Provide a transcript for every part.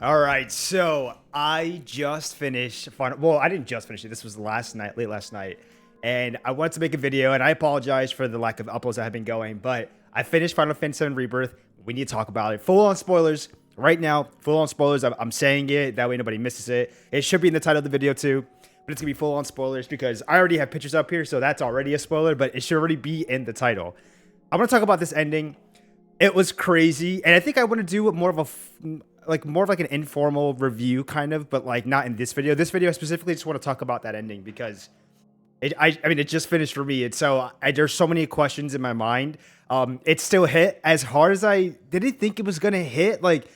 All right, so I just finished Final. Well, I didn't just finish it. This was last night, late last night, and I wanted to make a video. And I apologize for the lack of uploads that have been going, but I finished Final Fantasy VII Rebirth. We need to talk about it. Full on spoilers right now. Full on spoilers. I'm saying it that way nobody misses it. It should be in the title of the video too, but it's gonna be full on spoilers because I already have pictures up here, so that's already a spoiler. But it should already be in the title. I want to talk about this ending. It was crazy, and I think I want to do more of more of like an informal review kind of, but like not in this video. This video I specifically just want to talk about that ending because I mean it just finished for me, and so there's so many questions in my mind. It still hit as hard as I didn't think it was gonna hit. Like,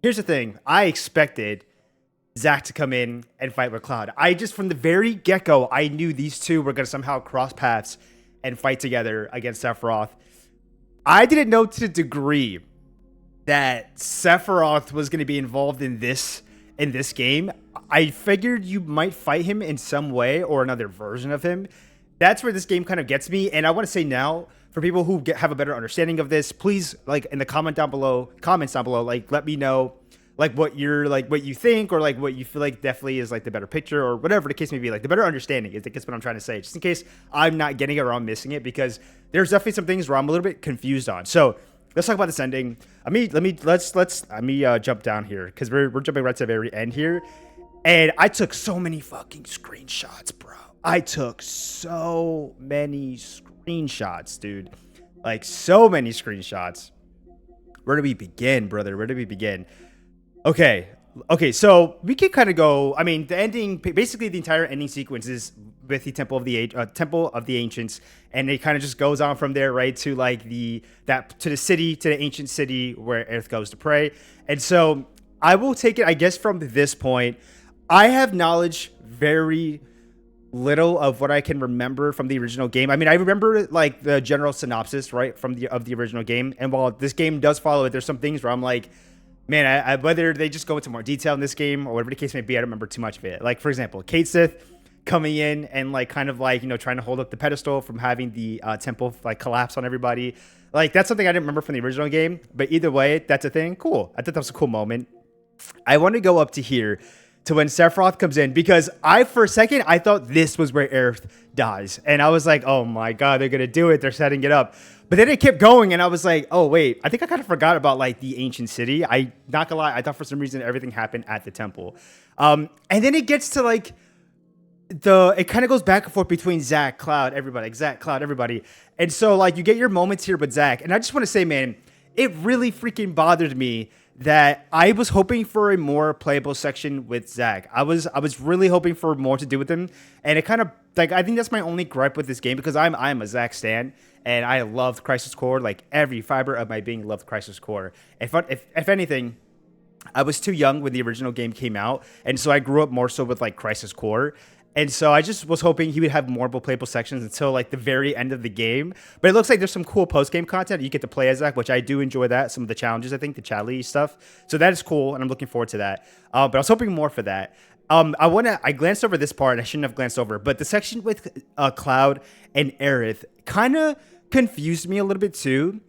here's the thing: I expected Zack to come in and fight with Cloud. I just from the very get go, I knew these two were gonna somehow cross paths and fight together against Sephiroth. I didn't know to the degree that Sephiroth was going to be involved in this game. I figured you might fight him in some way or another version of him. That's where this game kind of gets me. And I want to say now, for people who have a better understanding of this, please, like, in the comments down below, like, let me know like what you think, or like what you feel like definitely is like the better picture, or whatever the case may be. Like, the better understanding is, I guess, what I'm trying to say, just in case I'm not getting it or I'm missing it, because there's definitely some things where I'm a little bit confused on. So let's talk about this ending. Let me jump down here, because we're jumping right to the very end here. And I took so many fucking screenshots, bro. I took so many screenshots, dude. Like, so many screenshots. Where do we begin, brother? Where do we begin? Okay. So we can kind of go. I mean, the ending, basically the entire ending sequence is with the Temple of the Ancients, and it kind of just goes on from there, right, to like to the ancient city where Aerith goes to pray. And so I will take it, I guess, from this point. I have knowledge very little of what I can remember from the original game. I mean, I remember like the general synopsis, right, from the original game. And while this game does follow it, there's some things where I'm like, man, I whether they just go into more detail in this game or whatever the case may be, I don't remember too much of it. Like, for example, Kate Sith coming in and like kind of like, trying to hold up the pedestal from having the temple like collapse on everybody. Like, that's something I didn't remember from the original game. But either way, that's a thing. Cool. I thought that was a cool moment. I want to go up to here to when Sephiroth comes in, because for a second, I thought this was where Aerith dies. And I was like, oh my God, they're going to do it. They're setting it up. But then it kept going, and I was like, oh, wait, I think I kind of forgot about, like, the ancient city. Not gonna lie, I thought for some reason everything happened at the temple. And then it gets to, like, it kind of goes back and forth between Zack, Cloud, everybody. And so, like, you get your moments here with Zack. And I just want to say, man, it really freaking bothered me that I was hoping for a more playable section with Zack. I was really hoping for more to do with him, and it kind of, like, I think that's my only gripe with this game, because I'm a Zack stan, and I loved Crisis Core. Like, every fiber of my being loved Crisis Core. If anything, I was too young when the original game came out, and so I grew up more so with like Crisis Core. And so I just was hoping he would have more playable sections until like the very end of the game. But it looks like there's some cool post-game content. You get to play as Zack, which I do enjoy that. Some of the challenges, I think, the Chali stuff. So that is cool, and I'm looking forward to that. But I was hoping more for that. I glanced over this part, and I shouldn't have glanced over, but the section with Cloud and Aerith kind of confused me a little bit too,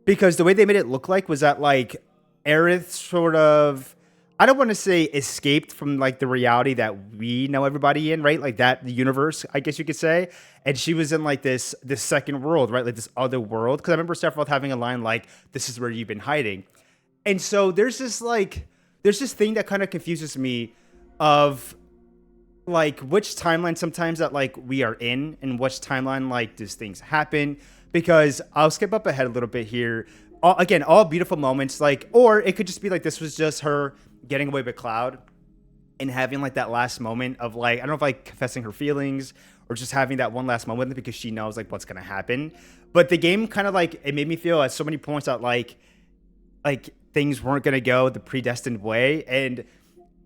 because the way they made it look like was that like Aerith sort of, I don't want to say escaped from like the reality that we know everybody in, right? Like that, the universe, I guess you could say. And she was in like this second world, right? Like this other world. Because I remember Sephiroth having a line like, "This is where you've been hiding." And so there's this thing that kind of confuses me of like which timeline sometimes that like we are in, and which timeline like these things happen. Because I'll skip up ahead a little bit here. Again, all beautiful moments, like, or it could just be like this was just her getting away with Cloud and having like that last moment of like, I don't know if like confessing her feelings or just having that one last moment because she knows like what's gonna happen. But the game kind of like, it made me feel at so many points that like things weren't gonna go the predestined way, and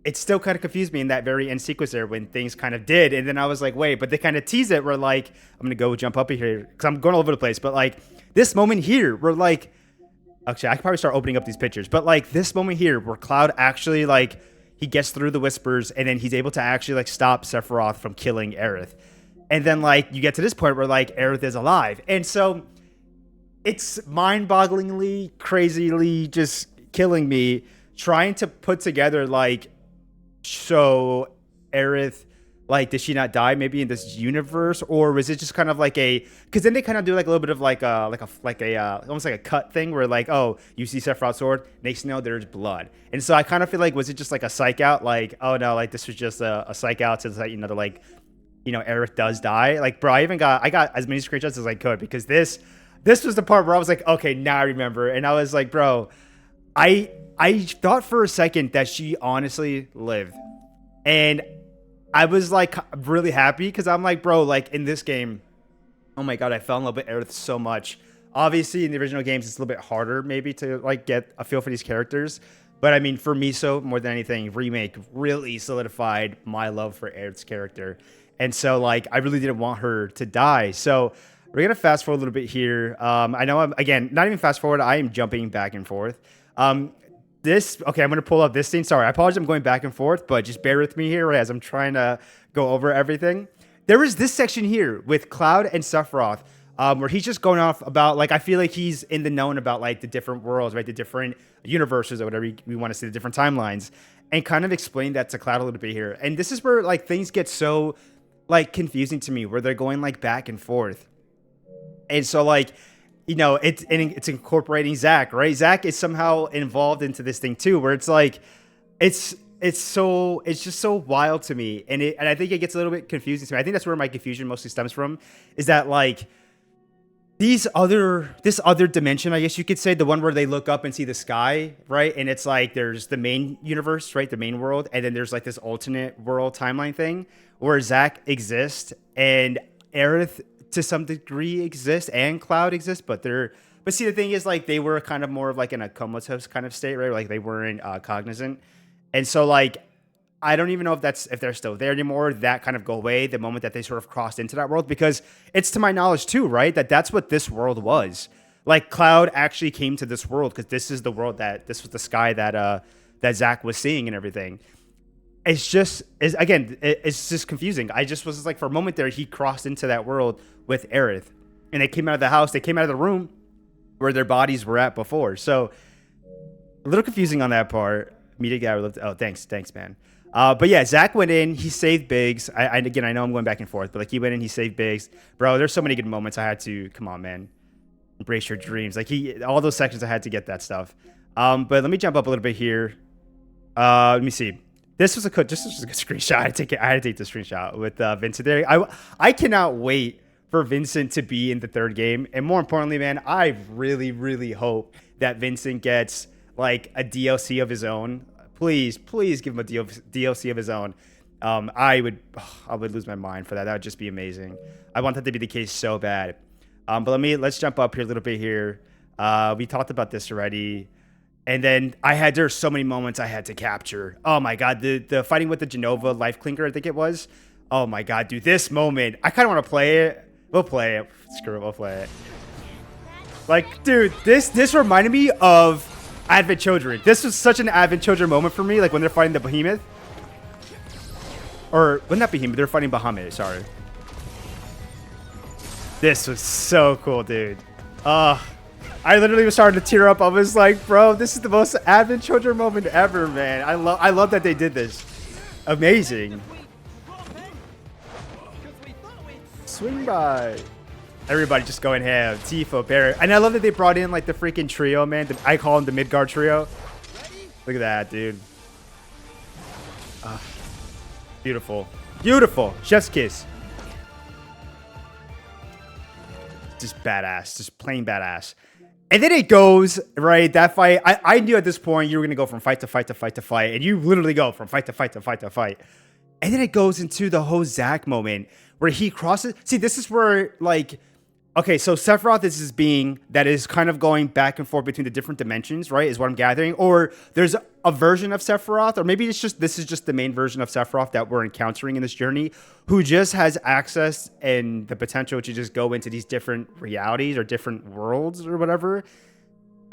it still kind of confused me in that very end sequence there when things kind of did. And then I was like, wait, but they kind of tease it where like, I'm gonna go jump up here because I'm going all over the place, but like this moment here where like, actually, I could probably start opening up these pictures, but like this moment here where Cloud actually like, he gets through the whispers and then he's able to actually like stop Sephiroth from killing Aerith. And then like you get to this point where like Aerith is alive. And so it's mind-bogglingly, crazily just killing me trying to put together like, so Aerith, like, did she not die maybe in this universe, or was it just kind of like a? Because then they kind of do like a little bit of like a almost like a cut thing where like, oh, you see Sephiroth's sword, next thing you know there's blood, and so I kind of feel like, was it just like a psych out, like, oh no, like this was just a psych out to like, to like, Aerith does die. Like, bro, I got as many screenshots as I could, because this was the part where I was like, okay, now I remember, and I was like, bro, I thought for a second that she honestly lived, and I was like really happy, because I'm like, bro, like in this game, oh my god, I fell in love with Aerith so much. Obviously, in the original games, it's a little bit harder maybe to like get a feel for these characters. But I mean, for me, so more than anything, Remake really solidified my love for Aerith's character. And so like, I really didn't want her to die. So we're going to fast forward a little bit here. I know I'm, again, not even fast forward. I am jumping back and forth. Okay, I'm going to pull up this scene. Sorry, I apologize, I'm going back and forth, but just bear with me here as I'm trying to go over everything. There is this section here with Cloud and Sephiroth, where he's just going off about, like, I feel like he's in the known about, like, the different worlds, right? The different universes or whatever we want to say, the different timelines, and kind of explain that to Cloud a little bit here. And this is where, like, things get so, like, confusing to me, where they're going, like, back and forth. And so, like, it's incorporating Zack, right? Zack is somehow involved into this thing too, where it's like, it's just so wild to me, and I think it gets a little bit confusing to me. I think that's where my confusion mostly stems from, is that like this other dimension, I guess you could say, the one where they look up and see the sky, right? And it's like there's the main universe, right, the main world, and then there's like this alternate world timeline thing where Zack exists and Aerith to some degree exists and Cloud exists, but see, the thing is, like, they were kind of more of like in a comatose kind of state, right? Like they weren't cognizant, and so like I don't even know if they're still there anymore. That kind of go away the moment that they sort of crossed into that world, because it's, to my knowledge too, right, that's what this world was. Like, Cloud actually came to this world because this is the world this was the sky that Zack was seeing and everything. It's just confusing. I just was like, for a moment there, he crossed into that world with Aerith, and they came out of the house, they came out of the room where their bodies were at before. So a little confusing on that part. Media guy, oh, thanks, man. But yeah, Zack went in, he saved Biggs. Again, I know I'm going back and forth, but like, he went in, he saved Biggs. Bro, there's so many good moments. I had to, come on, man, embrace your dreams. Like, all those sections, I had to get that stuff. But let me jump up a little bit here. Let me see. This was a good screenshot. I had to take the screenshot with Vincent there. I cannot wait for Vincent to be in the third game, and more importantly, man, I really, really hope that Vincent gets like a DLC of his own. Please give him a DLC of his own. I would lose my mind for that. That would just be amazing. I want that to be the case so bad. But let's jump up here a little bit here. We talked about this already. And then there's so many moments I had to capture. Oh my god, the fighting with the Genova life clinker, I think it was. Oh my god, dude, this moment, I kind of want to play it. We'll play it. Screw it, we'll play it. Like, dude, this reminded me of Advent Children. This was such an Advent Children moment for me, like when they're fighting the Behemoth. Or, wasn't that Behemoth? They're fighting Bahamut, sorry. This was so cool, dude. I literally was starting to tear up. I was like, bro, this is the most Advent Children moment ever, man. I love that they did this. Amazing. Swing by. Everybody just going ham. Tifa, Barrett. And I love that they brought in like the freaking trio, man. I call them the Midgard trio. Look at that, dude. Beautiful. Beautiful. Chef's kiss. Just badass. Just plain badass. And then it goes, right, that fight, I knew at this point you were going to go from fight to fight to fight to fight, and you literally go from fight to fight to fight to fight. And then it goes into the whole Zack moment where he crosses. See, this is where, like, okay, so Sephiroth is this being that is kind of going back and forth between the different dimensions, right, is what I'm gathering. Or there's a version of Sephiroth, or maybe this is just the main version of Sephiroth that we're encountering in this journey, who just has access and the potential to just go into these different realities or different worlds or whatever.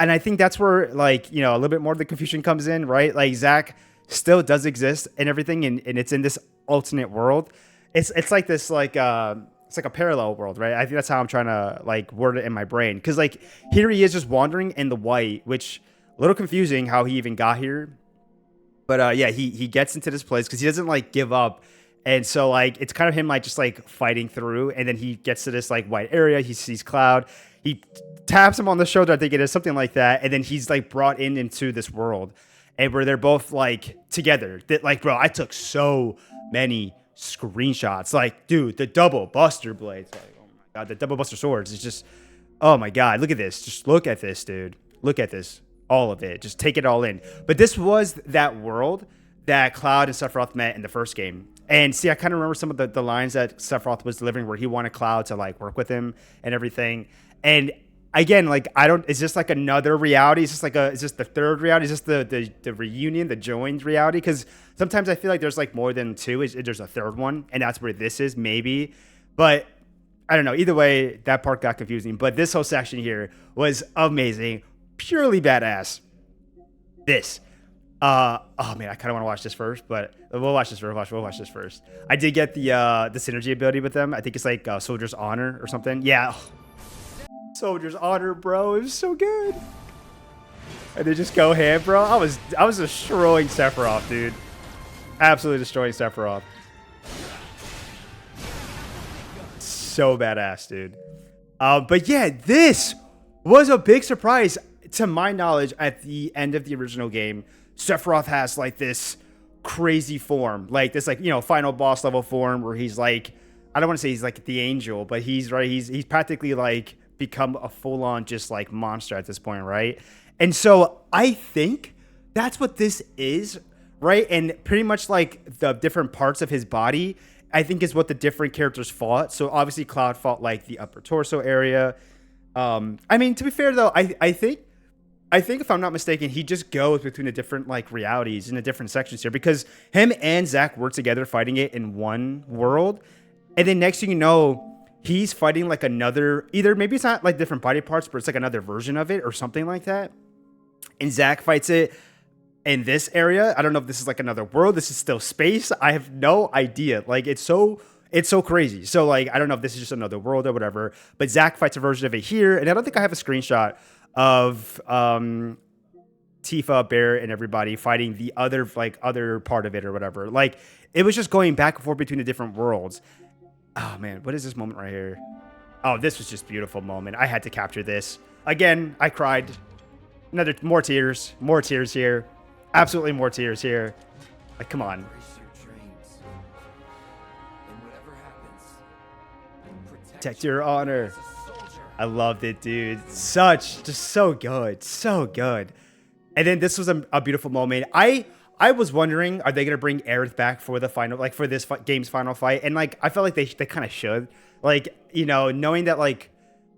And I think that's where, like, a little bit more of the confusion comes in, right? Like, Zack still does exist and everything, and it's in this alternate world. It's like this, like, it's like a parallel world, right? I think that's how I'm trying to, like, word it in my brain. Because, like, here he is just wandering in the white, which, A little confusing how he even got here. But yeah, he gets into this place because he doesn't like give up. And so like it's kind of him like just like fighting through, and then he gets to this like white area. He sees Cloud. He taps him on the shoulder, I think it is something like that, and then he's like brought into this world, and where they're both like together. That like, bro, I took so many screenshots. Like, dude, the double Buster blades. Like, oh my god, the double Buster swords is just, oh my god, look at this. Just look at this, dude. Look at this. All of it. Just take it all in. But this was that world that Cloud and Sephiroth met in the first game. And see, I kind of remember some of the lines that Sephiroth was delivering where he wanted Cloud to like work with him and everything. And again, like, I don't, is this like another reality? Is this the third reality? Is this the reunion, the joined reality? Because sometimes I feel like there's like more than two. There's a third one, and that's where this is, maybe. But I don't know. Either way, that part got confusing. But this whole section here was amazing. Purely badass. This. Oh man, I kind of want to watch this first, but we'll watch this first. We'll watch this first. I did get the synergy ability with them. I think it's like Soldier's Honor or something. Yeah. Soldier's Honor, bro. It was so good. And they just go ham, bro. I was destroying Sephiroth, dude. Absolutely destroying Sephiroth. So badass, dude. But yeah, this was a big surprise. To my knowledge, at the end of the original game, Sephiroth has like this crazy form, like this, like, you know, final boss level form where he's like, I don't want to say he's like the angel, but he's right. He's practically like become a full on just like monster at this point, right? And so I think that's what this is, right? And pretty much like the different parts of his body, I think is what the different characters fought. So obviously Cloud fought like the upper torso area. I mean, to be fair though, I think if I'm not mistaken, he just goes between the different like realities in the different sections here, because him and Zack work together fighting it in one world. And then next thing you know, he's fighting like another, either maybe it's not like different body parts, but it's like another version of it or something like that. And Zack fights it in this area. I don't know if this is like another world. This is still space. I have no idea. Like it's so crazy. So like, I don't know if this is just another world or whatever, but Zack fights a version of it here. And I don't think I have a screenshot of Tifa, Bear, and everybody fighting the other part of it or whatever. Like it was just going back and forth between the different worlds. Oh man, what is this moment right here? Oh, this was just a beautiful moment. I had to capture this. Again, I cried. More tears here. Absolutely more tears here. Like, come on. Protect your honor. I loved it, dude. Just so good. So good. And then this was a beautiful moment. I was wondering, are they going to bring Aerith back for the final, like for this game's final fight? And like, I felt like they kind of should. Like, you know, knowing that like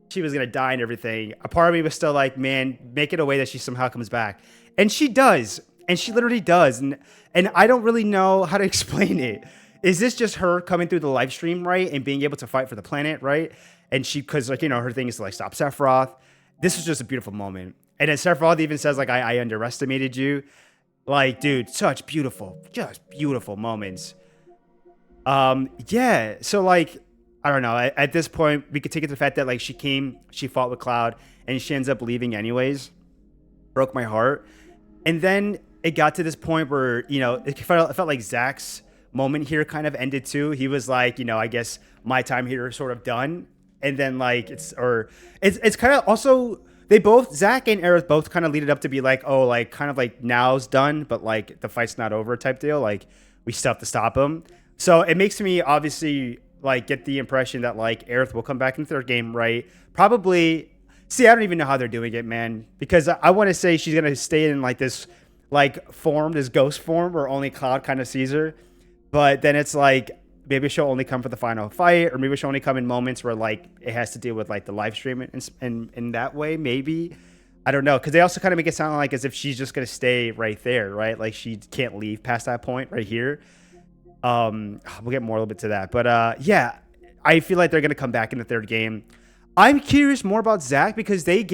she was going to die and everything, a part of me was still like, man, make it a way that she somehow comes back. And she does. And she literally does. And I don't really know how to explain it. Is this just her coming through the live stream, right? And being able to fight for the planet, right? And she, because like, you know, her thing is to like stop Sephiroth. This was just a beautiful moment. And then Sephiroth even says like, I underestimated you. Like, dude, just beautiful moments. Yeah. So like, I don't know. At this point, we could take it to the fact that like she fought with Cloud and she ends up leaving anyways. Broke my heart. And then it got to this point where, you know, it felt like Zack's moment here kind of ended too. He was like, you know, I guess my time here is sort of done. And then like it's kind of also, they both, Zack and Aerith both kind of lead it up to be like, oh, like kind of like now's done, but like the fight's not over type deal. Like we still have to stop him. So it makes me obviously like get the impression that like Aerith will come back in the third game, right? Probably. See, I don't even know how they're doing it, man, because I want to say she's going to stay in like this like form, this ghost form where only Cloud kind of sees her. But then it's like, maybe she'll only come for the final fight, or maybe she'll only come in moments where like it has to deal with like the live stream and in that way, maybe. I don't know, because they also kind of make it sound like as if she's just going to stay right there, right? Like she can't leave past that point right here. We'll get more a little bit to that. But yeah, I feel like they're going to come back in the third game. I'm curious more about Zack because they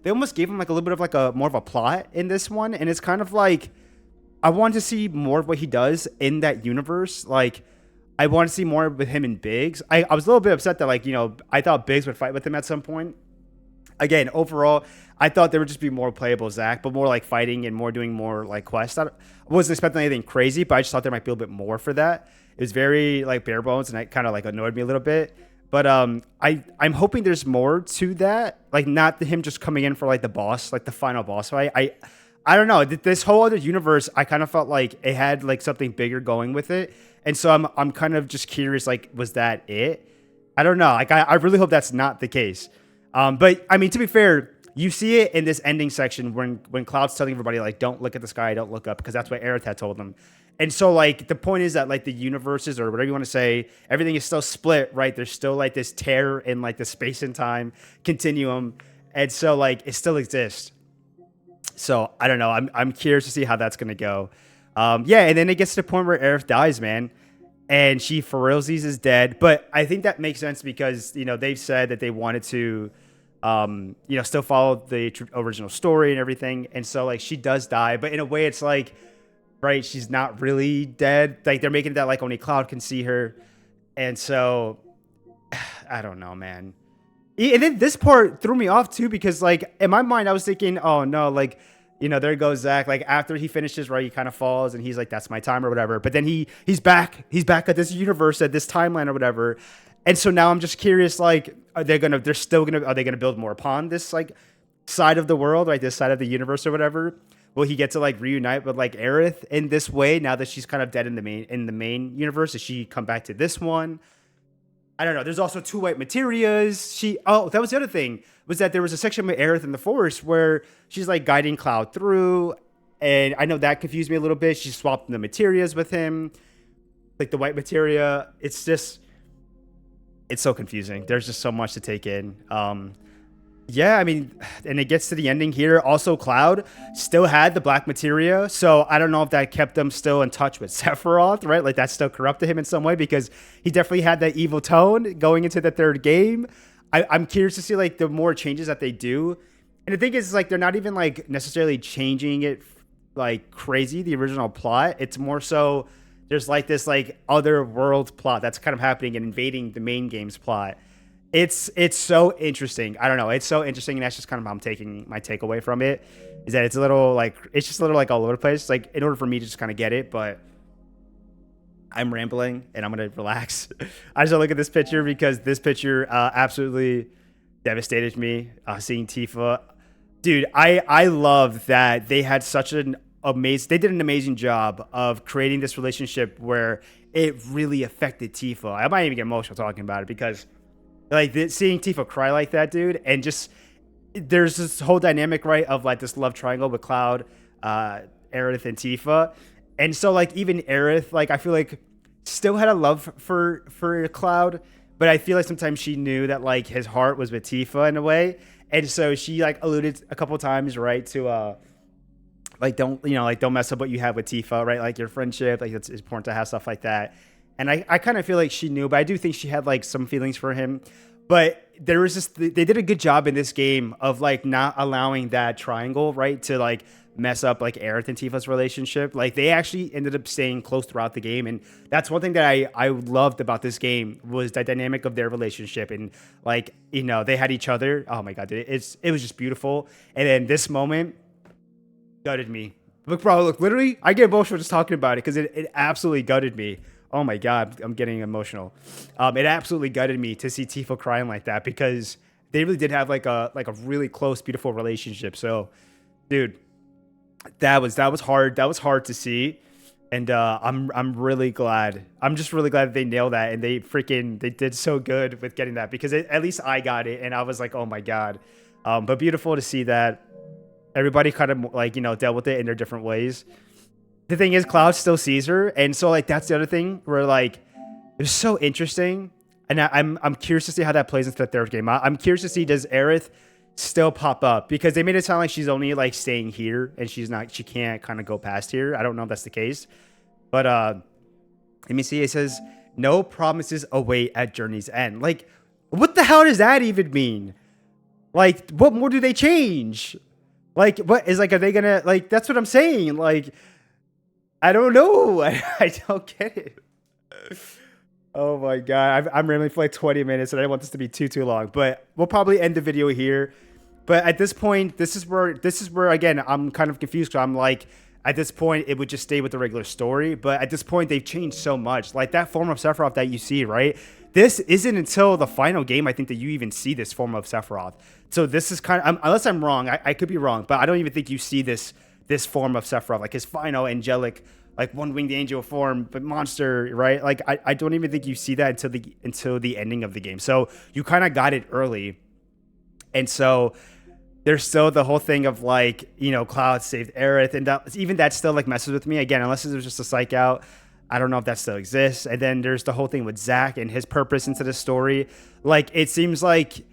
almost gave him like a little bit of like a more of a plot in this one. And it's kind of like, I want to see more of what he does in that universe. Like, I want to see more with him and Biggs. I was a little bit upset that like, you know, I thought Biggs would fight with him at some point. Again, overall, I thought there would just be more playable Zack, but more like fighting and more doing more like quests. I wasn't expecting anything crazy, but I just thought there might be a little bit more for that. It was very like bare bones, and it kind of like annoyed me a little bit. But I'm hoping there's more to that. Like not him just coming in for like the boss, like the final boss fight. I don't know. This whole other universe, I kind of felt like it had like something bigger going with it, and so I'm kind of just curious. Like, was that it? I don't know. Like, I really hope that's not the case. But I mean, to be fair, you see it in this ending section when Cloud's telling everybody like, don't look at the sky, don't look up, because that's what Aerith had told them. And so like the point is that like the universes or whatever you want to say, everything is still split, right? There's still like this tear in like the space and time continuum, and so like it still exists. So I don't know. I'm curious to see how that's gonna go. Yeah, and then it gets to the point where Aerith dies, man, and she for realsies is dead. But I think that makes sense because they've said that they wanted to, still follow the original story and everything, and so like she does die, but in a way it's like, right, she's not really dead. Like they're making that like only Cloud can see her, and so I don't know, man. And then this part threw me off too because like in my mind I was thinking, oh no, like there goes Zack. Like after he finishes, right, he kind of falls and he's like, that's my time or whatever. But then he's back at this universe, at this timeline or whatever. And so now I'm just curious, like, are they gonna build more upon this like side of the world, right? This side of the universe or whatever? Will he get to like reunite with like Aerith in this way now that she's kind of dead in the main universe? Does she come back to this one? I don't know. There's also two white materias. That was the other thing, was that there was a section with Aerith in the forest where she's like guiding Cloud through. And I know that confused me a little bit. She swapped the materias with him, like the white materia. It's so confusing. There's just so much to take in. Yeah, I mean, and it gets to the ending here. Also, Cloud still had the black materia, so I don't know if that kept them still in touch with Sephiroth, right? Like that still corrupted him in some way because he definitely had that evil tone going into the third game. I'm curious to see like the more changes that they do. And the thing is, like, they're not even like necessarily changing it like crazy, the original plot. It's more so there's like this like other world plot that's kind of happening and invading the main game's plot. It's so interesting. I don't know. It's so interesting, and that's just kind of how I'm taking my takeaway from it. Is that it's just a little like all over the place. Like in order for me to just kind of get it, but I'm rambling and I'm gonna relax. I just look at this picture because this picture absolutely devastated me. Seeing Tifa, dude. I love that they had such an they did an amazing job of creating this relationship where it really affected Tifa. I might even get emotional talking about it because. Like seeing Tifa cry like that, dude, and just there's this whole dynamic, right, of like this love triangle with Cloud, Aerith, and Tifa, and so like even Aerith, like I feel like still had a love for Cloud, but I feel like sometimes she knew that like his heart was with Tifa in a way, and so she like alluded a couple times, right, to like don't mess up what you have with Tifa, right, like your friendship, like it's important to have stuff like that. And I kind of feel like she knew, but I do think she had like some feelings for him. But there was they did a good job in this game of like not allowing that triangle, right, to like mess up like Aerith and Tifa's relationship. Like they actually ended up staying close throughout the game. And that's one thing that I loved about this game was the dynamic of their relationship. And like, they had each other. Oh my God, dude, it was just beautiful. And then this moment gutted me. Look, literally, I get emotional just talking about it because it absolutely gutted me. Oh my God, I'm getting emotional. It absolutely gutted me to see Tifa crying like that because they really did have like a really close, beautiful relationship. So, dude, that was hard. That was hard to see, and I'm really glad. I'm just really glad that they nailed that and they did so good with getting that because at least I got it and I was like, oh my God. But beautiful to see that everybody kind of like dealt with it in their different ways. The thing is, Cloud still sees her, and so like that's the other thing where like it's so interesting, and I'm curious to see how that plays into the third game. I'm curious to see, does Aerith still pop up, because they made it sound like she's only like staying here and she can't kind of go past here. I don't know if that's the case, but let me see. It says no promises await at journey's end. Like, what the hell does that even mean? Like, what more do they change? Like, what is like, are they gonna like? That's what I'm saying. Like, I don't know. I don't get it. Oh my God. I'm rambling for like 20 minutes and I don't want this to be too long, but we'll probably end the video here. But at this point, this is where again I'm kind of confused. Cause I'm like, at this point, it would just stay with the regular story. But at this point, they've changed so much. Like that form of Sephiroth that you see, right? This isn't until the final game, I think, that you even see this form of Sephiroth. So this is kind of, unless I'm wrong, I could be wrong, but I don't even think you see this form of Sephiroth, like his final angelic, like one-winged angel form, but monster, right? Like I don't even think you see that until the ending of the game. So you kind of got it early, and so there's still the whole thing of like, Cloud saved Aerith, and that still like messes with me again, unless it was just a psych out. I don't know if that still exists. And then there's the whole thing with Zack and his purpose into the story. Like it seems like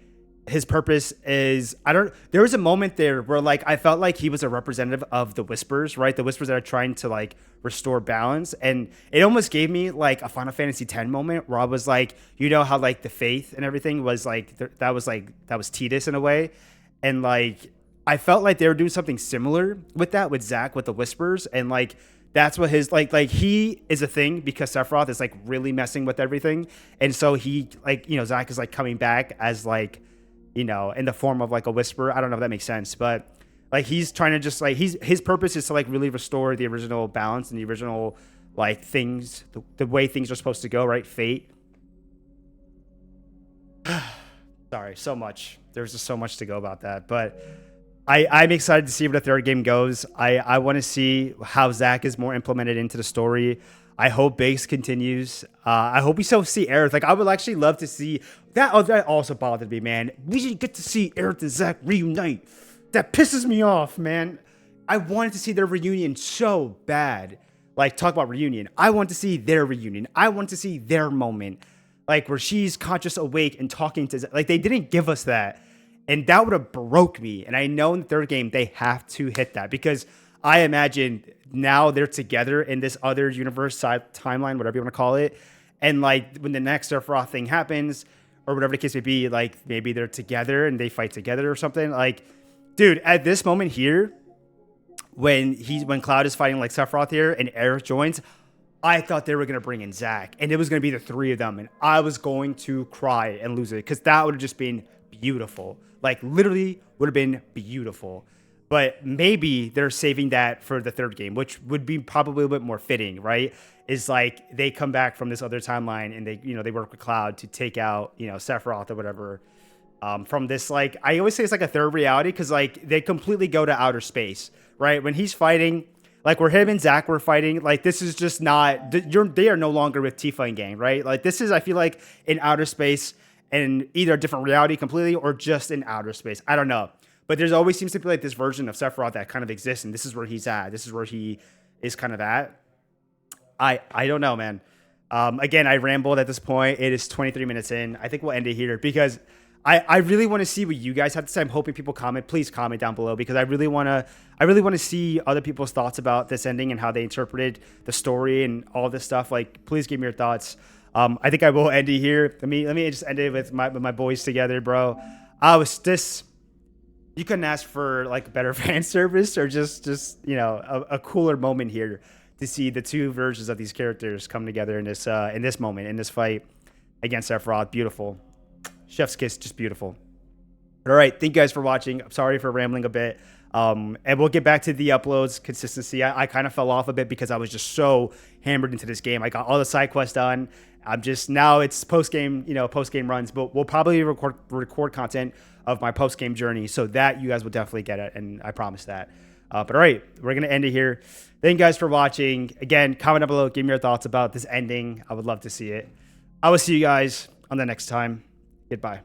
his purpose is, there was a moment there where like I felt like he was a representative of the Whispers, right? The Whispers that are trying to like restore balance, and it almost gave me like a Final Fantasy X moment where I was like, how like the faith and everything was like that was Tidus in a way, and like I felt like they were doing something similar with that with Zack with the Whispers, and like that's what his like he is a thing because Sephiroth is like really messing with everything, and so he like Zack is like coming back as like in the form of like a whisper. I don't know if that makes sense, but like he's trying to just like his purpose is to like really restore the original balance and the original like things, the way things are supposed to go, right? Fate. Sorry, so much. There's just so much to go about that, but I'm excited to see where the third game goes. I want to see how Zack is more implemented into the story. I hope Biggs continues. I hope we still see Aerith. Like I would actually love to see that. Oh, that also bothered me, man. We didn't get to see Aerith and Zack reunite. That pisses me off, man. I wanted to see their reunion so bad. Like talk about reunion. I want to see their reunion. I want to see their moment, like where she's conscious, awake, and talking to Zack. Like they didn't give us that, and that would have broke me. And I know in the third game they have to hit that because I imagine now they're together in this other universe timeline, whatever you want to call it. And like when the next Sephiroth thing happens or whatever the case may be, like maybe they're together and they fight together or something. Like, dude, at this moment here, when Cloud is fighting like Sephiroth here and Aerith joins, I thought they were going to bring in Zack and it was going to be the three of them. And I was going to cry and lose it because that would have just been beautiful. Like literally would have been beautiful. But maybe they're saving that for the third game, which would be probably a bit more fitting, right? Is like they come back from this other timeline and they work with Cloud to take out, Sephiroth or whatever. From this, like, I always say it's like a third reality because like they completely go to outer space, right? When he's fighting, like where him and Zack were fighting, like this is just not, they are no longer with Tifa and gang, right? Like this is, I feel like in outer space and either a different reality completely or just in outer space. I don't know. But there's always seems to be like this version of Sephiroth that kind of exists, and this is where he's at. This is where he is kind of at. I don't know, man. Again, I rambled at this point. It is 23 minutes in. I think we'll end it here because I really want to see what you guys have to say. I'm hoping people comment. Please comment down below because I really want to see other people's thoughts about this ending and how they interpreted the story and all this stuff. Like, please give me your thoughts. I think I will end it here. Let me just end it with my boys together, bro. You couldn't ask for like better fan service or just a cooler moment here to see the two versions of these characters come together in this moment, in this fight against Sephiroth. Beautiful. Chef's kiss, just beautiful. All right, thank you guys for watching. I'm sorry for rambling a bit. And we'll get back to the uploads consistency. I kind of fell off a bit because I was just so hammered into this game. I got all the side quests done. I'm just, now it's post game runs, but we'll probably record content of my post game journey so that you guys will definitely get it, and I promise that. But all right, we're gonna end it here. Thank you guys for watching. Again, comment down below, give me your thoughts about this ending. I would love to see it. I will see you guys on the next time. Goodbye.